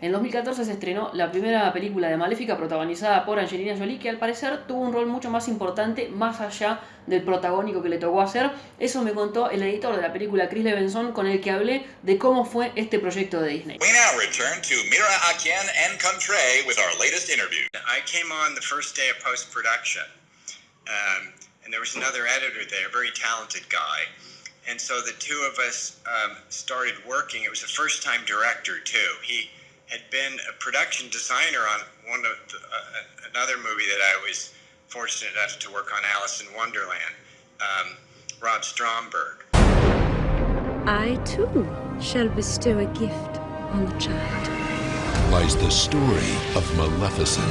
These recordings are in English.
En 2014 se estrenó la primera película de Maléfica protagonizada por Angelina Jolie, que al parecer tuvo un rol mucho más importante más allá del protagónico que le tocó hacer. Eso me contó el editor de la película, Lebenzon, con el que hablé de cómo fue este proyecto de Disney. We now return to Mira Akien and Contré with our latest interview. I came on the first day of post-production, and there was another editor there, a very talented guy. And so the two of us started working. It was a first-time director, too. He had been a production designer on another movie that I was fortunate enough to work on, Alice in Wonderland, Rob Stromberg. I, too, shall bestow a gift on the child. Lies the story of Maleficent.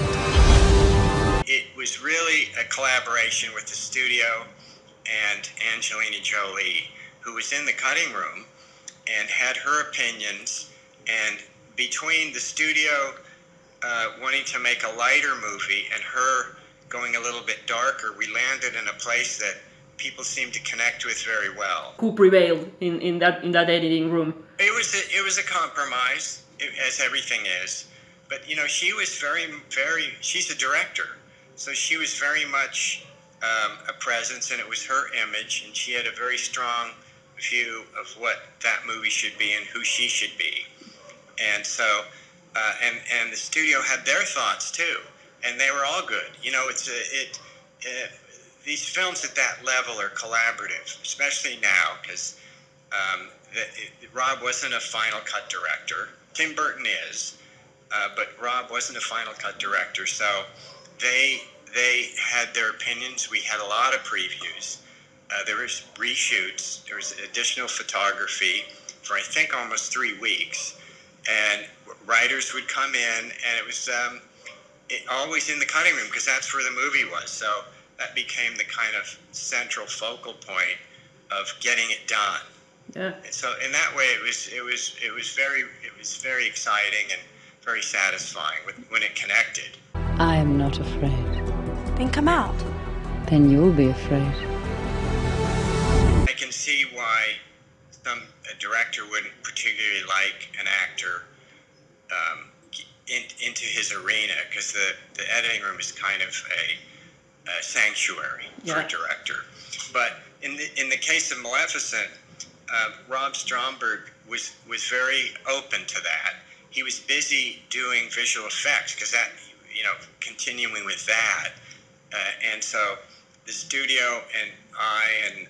It was really a collaboration with the studio and Angelina Jolie, who was in the cutting room and had her opinions, and between the studio wanting to make a lighter movie and her going a little bit darker, we landed in a place that people seemed to connect with very well. Who prevailed in that editing room? It was a compromise, as everything is. But you know, she was she's a director, so she was very much a presence, and it was her image, and she had a very strong view of what that movie should be and who she should be. And so, and the studio had their thoughts too, and they were all good. You know, these films at that level are collaborative, especially now, because Rob wasn't a Final Cut director. Tim Burton is, but Rob wasn't a Final Cut director, so they had their opinions. We had a lot of previews. There was reshoots. There was additional photography for I think almost 3 weeks. And writers would come in, and it was always in the cutting room because that's where the movie was. So that became the kind of central focal point of getting it done. Yeah. And so in that way, it was very exciting and very satisfying when it connected. I am not afraid. Then come out. Then you'll be afraid. I can see why a director wouldn't particularly like an actor into his arena, because the editing room is kind of a sanctuary for a director. But in the case of Maleficent, Rob Stromberg was very open to that. He was busy doing visual effects because that, you know, continuing with that, and so the studio and I and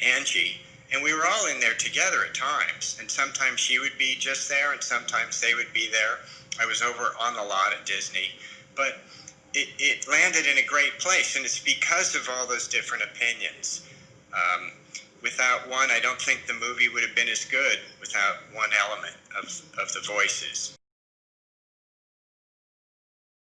Angie, and we were all in there together at times, and sometimes she would be just there and sometimes they would be there. I was over on the lot at Disney, but it landed in a great place, and it's because of all those different opinions. Without one, I don't think the movie would have been as good without one element of the voices.